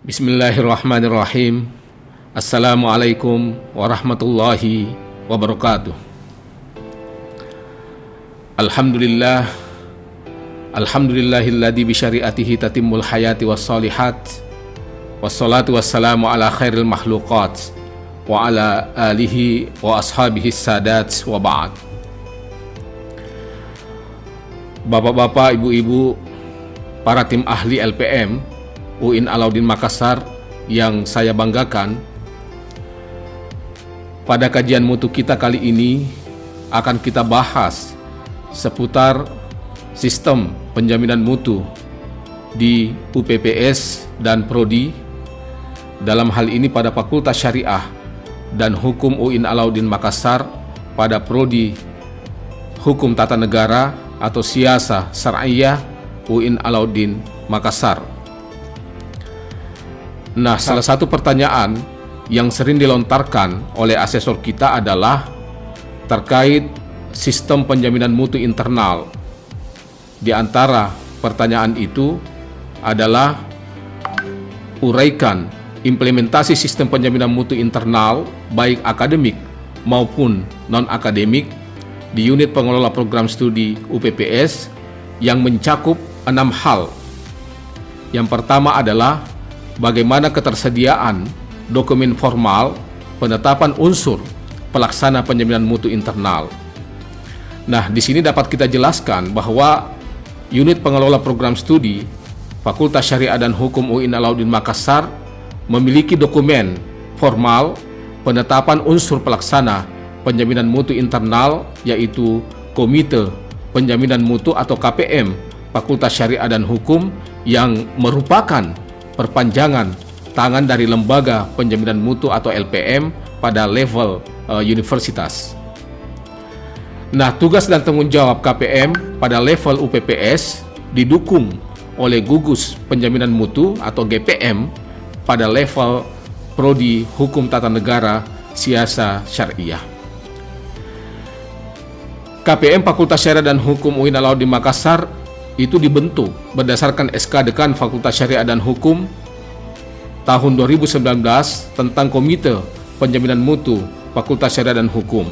Bismillahirrahmanirrahim. Assalamualaikum warahmatullahi wabarakatuh. Alhamdulillah. Alhamdulillahilladzi bisyariatihi tatimmul hayati wassalihat. Wassalatu wassalamu ala khairil makhluqat wa ala alihi wa ashabihi sadat wa ba'd. Bapak-bapak, ibu-ibu, para tim ahli LPM UIN Alauddin Makassar yang saya banggakan, pada kajian mutu kita kali ini akan kita bahas seputar sistem penjaminan mutu di UPPS dan Prodi, dalam hal ini pada Fakultas Syariah dan Hukum UIN Alauddin Makassar, pada Prodi Hukum Tata Negara atau Siasah Syar'iyyah UIN Alauddin Makassar. Nah, salah satu pertanyaan yang sering dilontarkan oleh asesor kita adalah terkait sistem penjaminan mutu internal. Di antara pertanyaan itu adalah uraikan implementasi sistem penjaminan mutu internal baik akademik maupun non-akademik di unit pengelola program studi UPPS yang mencakup 6 hal. Yang pertama adalah bagaimana ketersediaan dokumen formal penetapan unsur pelaksana penjaminan mutu internal. Nah, di sini dapat kita jelaskan bahwa unit pengelola program studi Fakultas Syariah dan Hukum UIN Alauddin Makassar memiliki dokumen formal penetapan unsur pelaksana penjaminan mutu internal, yaitu Komite Penjaminan Mutu atau KPM Fakultas Syariah dan Hukum, yang merupakan perpanjangan tangan dari Lembaga Penjaminan Mutu atau LPM pada level universitas. Nah, tugas dan tanggung jawab KPM pada level UPPS didukung oleh Gugus Penjaminan Mutu atau GPM pada level Prodi Hukum Tata Negara Siasah Syar'iyyah. KPM Fakultas Syariah dan Hukum UIN Alauddin Makassar itu dibentuk berdasarkan SK Dekan Fakultas Syariah dan Hukum tahun 2019 tentang Komite Penjaminan Mutu Fakultas Syariah dan Hukum.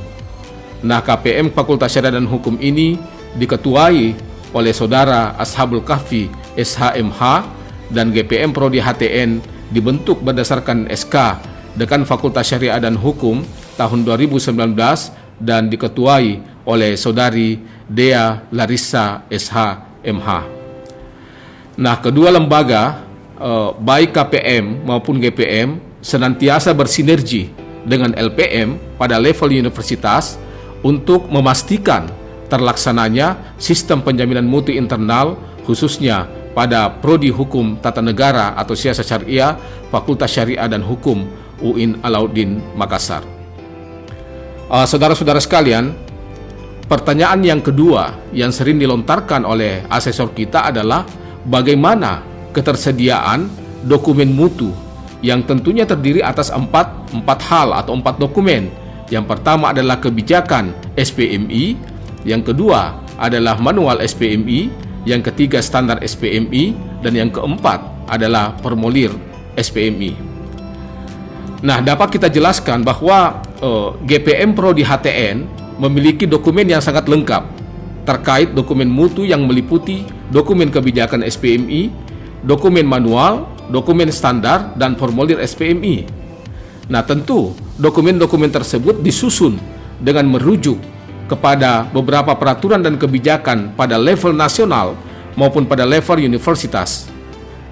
Nah, KPM Fakultas Syariah dan Hukum ini diketuai oleh Saudara Ashabul Kahfi SHMH, dan GPM Prodi HTN dibentuk berdasarkan SK Dekan Fakultas Syariah dan Hukum tahun 2019 dan diketuai oleh Saudari Dea Larissa SHMH. Nah, kedua lembaga baik KPM maupun GPM senantiasa bersinergi dengan LPM pada level universitas untuk memastikan terlaksananya sistem penjaminan mutu internal, khususnya pada Prodi Hukum Tata Negara atau Siasah Syar'iyyah Fakultas Syariah dan Hukum UIN Alauddin Makassar. Saudara-saudara sekalian, pertanyaan yang kedua yang sering dilontarkan oleh asesor kita adalah bagaimana ketersediaan dokumen mutu yang tentunya terdiri atas empat hal atau 4 dokumen. Yang pertama adalah kebijakan SPMI, yang kedua adalah manual SPMI, yang ketiga standar SPMI, dan yang keempat adalah formulir SPMI. Nah, dapat kita jelaskan bahwa GPM Prodi HTN memiliki dokumen yang sangat lengkap terkait dokumen mutu yang meliputi dokumen kebijakan SPMI, dokumen manual, dokumen standar, dan formulir SPMI. Nah, tentu dokumen-dokumen tersebut disusun dengan merujuk kepada beberapa peraturan dan kebijakan pada level nasional maupun pada level universitas.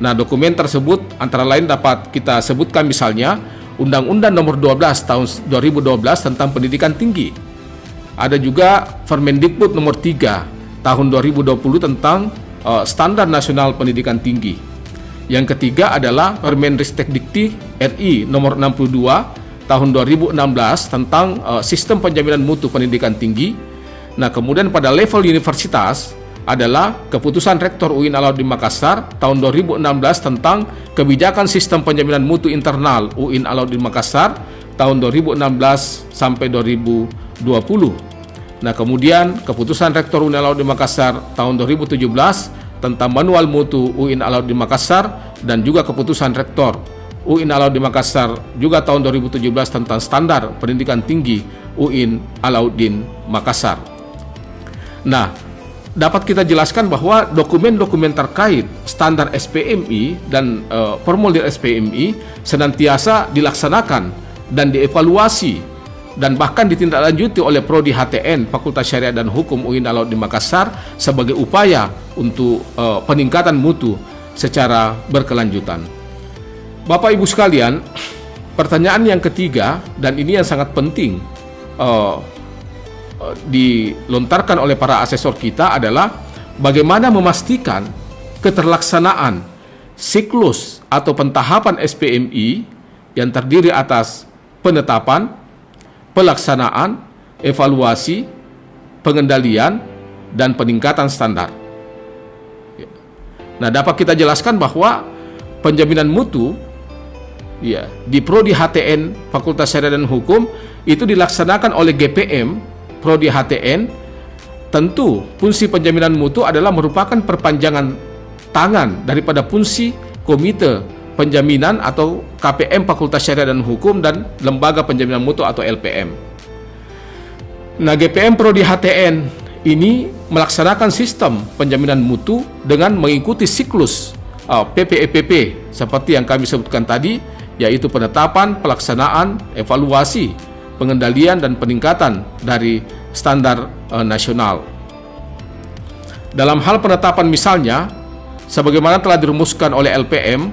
Nah, dokumen tersebut antara lain dapat kita sebutkan misalnya Undang-Undang Nomor 12 Tahun 2012 tentang Pendidikan Tinggi. Ada juga Permendikbud Nomor 3 Tahun 2020 tentang Standar Nasional Pendidikan Tinggi. Yang ketiga adalah Permendikti RI Nomor 62 Tahun 2016 tentang Sistem Penjaminan Mutu Pendidikan Tinggi. Nah, kemudian pada level universitas adalah Keputusan Rektor UIN Alauddin Makassar tahun 2016 tentang Kebijakan Sistem Penjaminan Mutu Internal UIN Alauddin Makassar tahun 2016 sampai 2020. Nah, kemudian Keputusan Rektor UIN Alauddin Makassar tahun 2017 tentang Manual Mutu UIN Alauddin Makassar, dan juga Keputusan Rektor UIN Alauddin Makassar juga tahun 2017 tentang standar pendidikan tinggi UIN Alauddin Makassar. Nah, dapat kita jelaskan bahwa dokumen-dokumen terkait standar SPMI dan formulir SPMI senantiasa dilaksanakan dan dievaluasi dan bahkan ditindaklanjuti oleh Prodi HTN Fakultas Syariah dan Hukum UIN Alauddin Makassar sebagai upaya untuk peningkatan mutu secara berkelanjutan. Bapak Ibu sekalian, pertanyaan yang ketiga dan ini yang sangat penting dilontarkan oleh para asesor kita adalah bagaimana memastikan keterlaksanaan siklus atau pentahapan SPMI yang terdiri atas penetapan, pelaksanaan, evaluasi, pengendalian, dan peningkatan standar. Nah, dapat kita jelaskan bahwa penjaminan mutu di Prodi HTN Fakultas Syariah dan Hukum itu dilaksanakan oleh GPM Prodi HTN. Tentu fungsi penjaminan mutu adalah merupakan perpanjangan tangan daripada fungsi Komite Penjaminan atau KPM Fakultas Syariah dan Hukum dan Lembaga Penjaminan Mutu atau LPM. Nah, GPM Prodi HTN ini melaksanakan sistem penjaminan mutu dengan mengikuti siklus PPEPP seperti yang kami sebutkan tadi, yaitu penetapan, pelaksanaan, evaluasi, pengendalian, dan peningkatan dari standar nasional. Dalam hal penetapan misalnya, sebagaimana telah dirumuskan oleh LPM,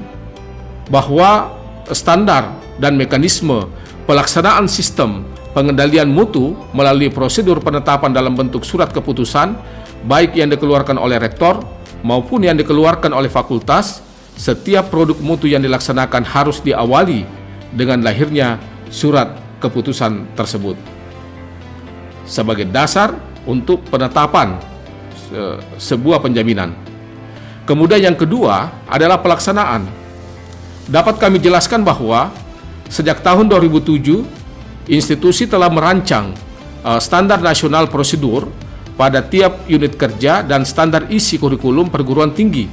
bahwa standar dan mekanisme pelaksanaan sistem pengendalian mutu melalui prosedur penetapan dalam bentuk surat keputusan, baik yang dikeluarkan oleh rektor maupun yang dikeluarkan oleh fakultas, setiap produk mutu yang dilaksanakan harus diawali dengan lahirnya surat keputusan tersebut sebagai dasar untuk penetapan sebuah penjaminan. Kemudian yang kedua adalah pelaksanaan. Dapat kami jelaskan bahwa sejak tahun 2007 institusi telah merancang standar nasional prosedur pada tiap unit kerja dan standar isi kurikulum perguruan tinggi,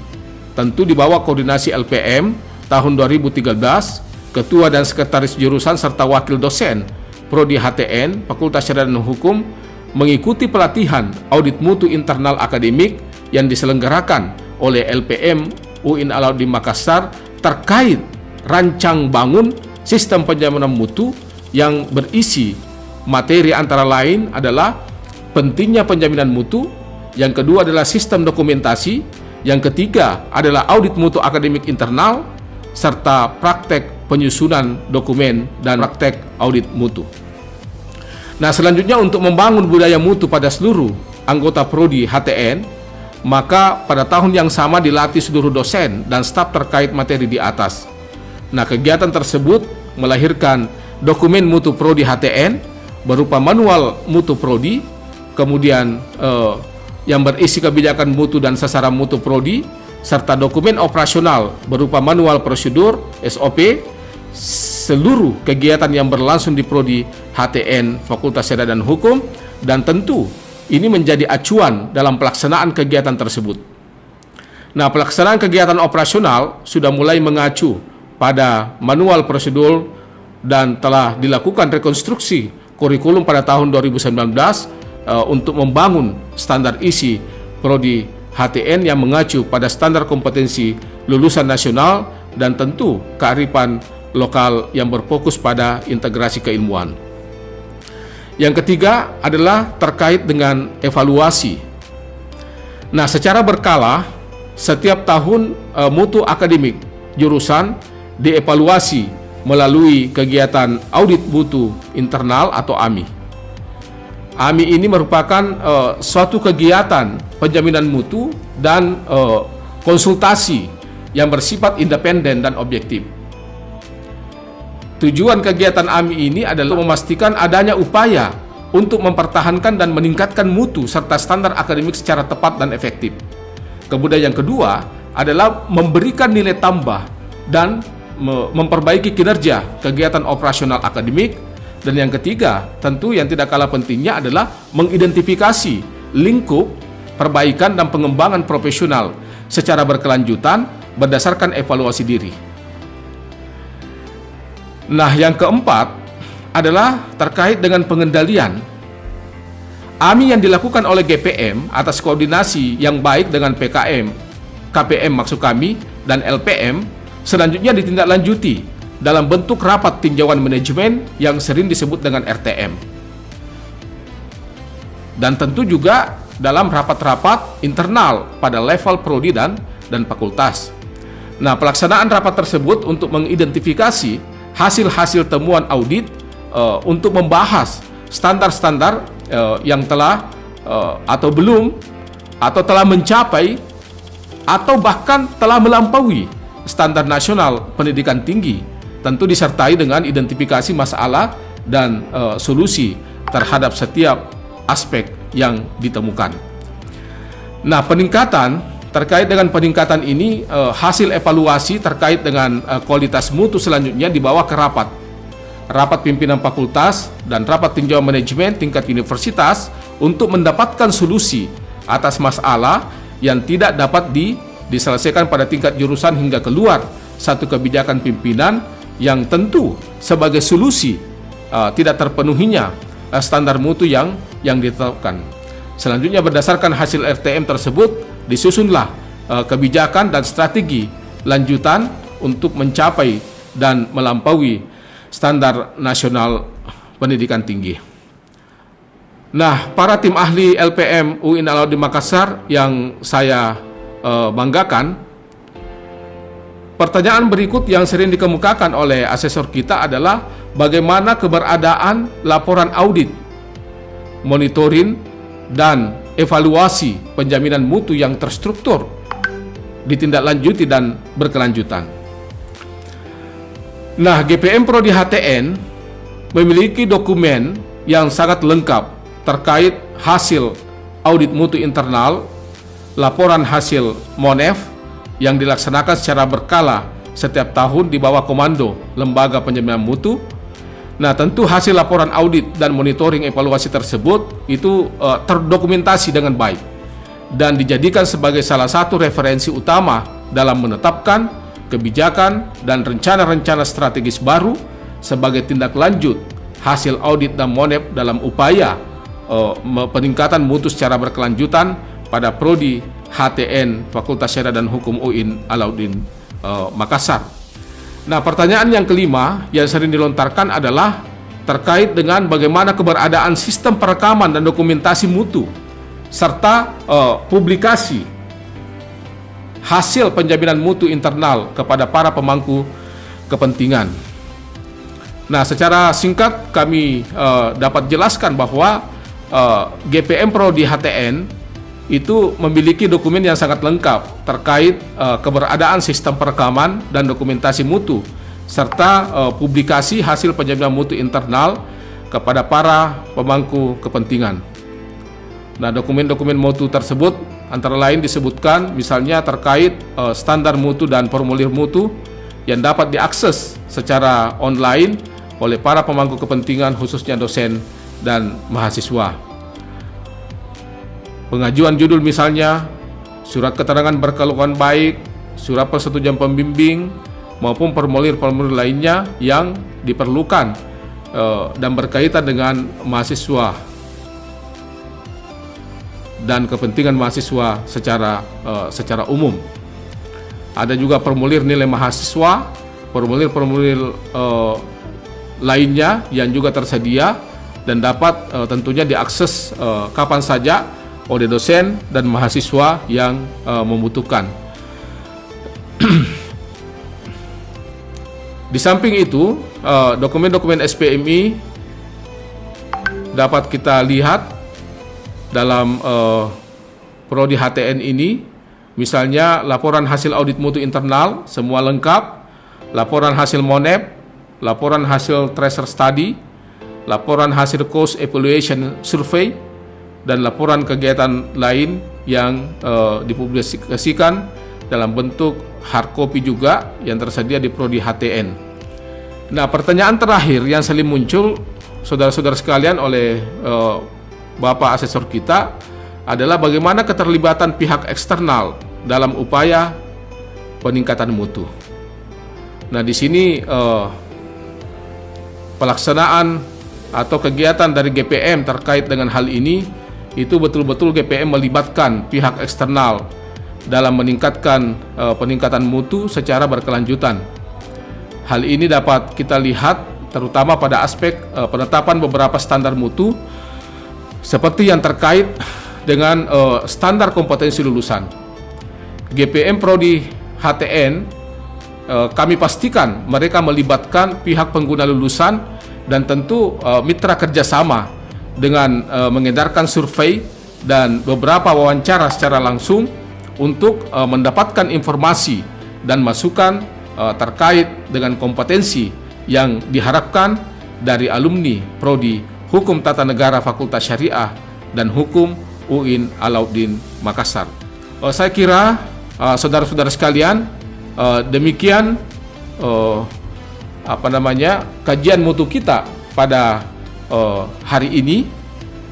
tentu di bawah koordinasi LPM tahun 2013, Ketua dan Sekretaris Jurusan serta Wakil Dosen Prodi HTN Fakultas Syariah dan Hukum mengikuti pelatihan audit mutu internal akademik yang diselenggarakan oleh LPM UIN Alauddin Makassar terkait rancang bangun sistem penjaminan mutu yang berisi materi antara lain adalah pentingnya penjaminan mutu, yang kedua adalah sistem dokumentasi, yang ketiga adalah audit mutu akademik internal, serta praktek penyusunan dokumen dan praktek audit mutu. Nah, selanjutnya untuk membangun budaya mutu pada seluruh anggota Prodi HTN, maka pada tahun yang sama dilatih seluruh dosen dan staf terkait materi di atas. Nah, kegiatan tersebut melahirkan dokumen mutu Prodi HTN berupa manual mutu Prodi, kemudian yang berisi kebijakan mutu dan sasaran mutu Prodi, serta dokumen operasional berupa manual prosedur SOP seluruh kegiatan yang berlangsung di Prodi HTN Fakultas Syariah dan Hukum, dan tentu ini menjadi acuan dalam pelaksanaan kegiatan tersebut. Nah, pelaksanaan kegiatan operasional sudah mulai mengacu pada manual prosedur dan telah dilakukan rekonstruksi kurikulum pada tahun 2019 untuk membangun standar isi Prodi HTN yang mengacu pada standar kompetensi lulusan nasional dan tentu kearifan lokal yang berfokus pada integrasi keilmuan. Yang ketiga adalah terkait dengan evaluasi. Nah, secara berkala setiap tahun mutu akademik jurusan dievaluasi melalui kegiatan audit mutu internal atau AMI. AMI ini merupakan suatu kegiatan penjaminan mutu dan konsultasi yang bersifat independen dan objektif. Tujuan kegiatan AMI ini adalah memastikan adanya upaya untuk mempertahankan dan meningkatkan mutu serta standar akademik secara tepat dan efektif. Kemudian yang kedua adalah memberikan nilai tambah dan memperbaiki kinerja kegiatan operasional akademik, dan yang ketiga tentu yang tidak kalah pentingnya adalah mengidentifikasi lingkup perbaikan dan pengembangan profesional secara berkelanjutan berdasarkan evaluasi diri. Nah, yang keempat adalah terkait dengan pengendalian AMI yang dilakukan oleh GPM atas koordinasi yang baik dengan PKM, KPM maksud kami, dan LPM, selanjutnya ditindaklanjuti dalam bentuk rapat tinjauan manajemen yang sering disebut dengan RTM. Dan tentu juga dalam rapat-rapat internal pada level prodi dan fakultas. Nah, pelaksanaan rapat tersebut untuk mengidentifikasi hasil-hasil temuan audit untuk membahas standar-standar yang telah atau belum atau telah mencapai atau bahkan telah melampaui standar nasional pendidikan tinggi, tentu disertai dengan identifikasi masalah dan solusi terhadap setiap aspek yang ditemukan. Nah, terkait dengan peningkatan ini, hasil evaluasi terkait dengan kualitas mutu selanjutnya dibawa ke rapat pimpinan fakultas dan rapat tinjauan manajemen tingkat universitas untuk mendapatkan solusi atas masalah yang tidak dapat diselesaikan pada tingkat jurusan hingga keluar satu kebijakan pimpinan yang tentu sebagai solusi tidak terpenuhinya standar mutu yang ditetapkan. Selanjutnya, berdasarkan hasil RTM tersebut disusunlah kebijakan dan strategi lanjutan untuk mencapai dan melampaui standar nasional pendidikan tinggi. Nah, para tim ahli LPM UIN Alauddin Makassar yang saya banggakan, pertanyaan berikut yang sering dikemukakan oleh asesor kita adalah bagaimana keberadaan laporan audit, monitoring, dan evaluasi penjaminan mutu yang terstruktur, ditindaklanjuti dan berkelanjutan. Nah, GPM Prodi HTN memiliki dokumen yang sangat lengkap terkait hasil audit mutu internal, laporan hasil MONEF yang dilaksanakan secara berkala setiap tahun di bawah komando Lembaga Penjaminan Mutu. Nah, tentu hasil laporan audit dan monitoring evaluasi tersebut itu terdokumentasi dengan baik dan dijadikan sebagai salah satu referensi utama dalam menetapkan kebijakan dan rencana-rencana strategis baru sebagai tindak lanjut hasil audit dan MONEF dalam upaya peningkatan mutu secara berkelanjutan pada Prodi HTN Fakultas Syariah dan Hukum UIN Alauddin Makassar. Nah, pertanyaan yang kelima yang sering dilontarkan adalah terkait dengan bagaimana keberadaan sistem perekaman dan dokumentasi mutu serta publikasi hasil penjaminan mutu internal kepada para pemangku kepentingan. Nah, secara singkat kami dapat jelaskan bahwa GPM Prodi HTN itu memiliki dokumen yang sangat lengkap terkait keberadaan sistem perekaman dan dokumentasi mutu serta publikasi hasil penjaminan mutu internal kepada para pemangku kepentingan. Nah, dokumen-dokumen mutu tersebut antara lain disebutkan misalnya terkait standar mutu dan formulir mutu yang dapat diakses secara online oleh para pemangku kepentingan khususnya dosen dan mahasiswa. Pengajuan judul misalnya, surat keterangan berkelakuan baik, surat persetujuan pembimbing, maupun formulir-formulir lainnya yang diperlukan dan berkaitan dengan mahasiswa dan kepentingan mahasiswa secara umum. Ada juga formulir nilai mahasiswa, formulir-formulir lainnya yang juga tersedia dan dapat tentunya diakses kapan saja oleh dosen dan mahasiswa yang membutuhkan. Di samping itu, dokumen-dokumen SPMI dapat kita lihat dalam Prodi HTN ini, misalnya laporan hasil audit mutu internal semua lengkap, laporan hasil MONEF, laporan hasil tracer study, laporan hasil cost evaluation survey, dan laporan kegiatan lain yang dipublikasikan dalam bentuk hard copy juga yang tersedia di Prodi HTN. Nah, pertanyaan terakhir yang sering muncul saudara-saudara sekalian oleh Bapak asesor kita adalah bagaimana keterlibatan pihak eksternal dalam upaya peningkatan mutu. Nah, di sini pelaksanaan atau kegiatan dari GPM terkait dengan hal ini itu betul-betul GPM melibatkan pihak eksternal dalam meningkatkan peningkatan mutu secara berkelanjutan. Hal ini dapat kita lihat terutama pada aspek penetapan beberapa standar mutu seperti yang terkait dengan standar kompetensi lulusan. GPM Prodi HTN kami pastikan mereka melibatkan pihak pengguna lulusan dan tentu mitra kerjasama dengan mengedarkan survei dan beberapa wawancara secara langsung untuk mendapatkan informasi dan masukan terkait dengan kompetensi yang diharapkan dari alumni Prodi Hukum Tata Negara Fakultas Syariah dan Hukum UIN Alauddin Makassar. Saya kira saudara-saudara sekalian, demikian kajian mutu kita pada hari ini,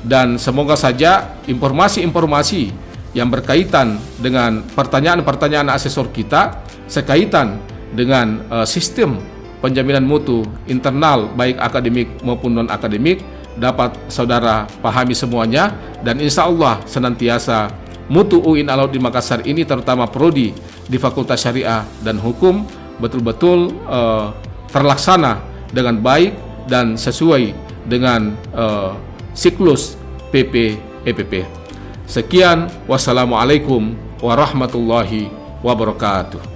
dan semoga saja informasi-informasi yang berkaitan dengan pertanyaan-pertanyaan asesor kita sekaitan dengan sistem penjaminan mutu internal baik akademik maupun non-akademik dapat saudara pahami semuanya, dan insya Allah senantiasa mutu UIN Alauddin Makassar ini terutama prodi di Fakultas Syariah dan Hukum betul-betul terlaksana dengan baik dan sesuai dengan siklus PP-EPP. Sekian, wassalamualaikum warahmatullahi wabarakatuh.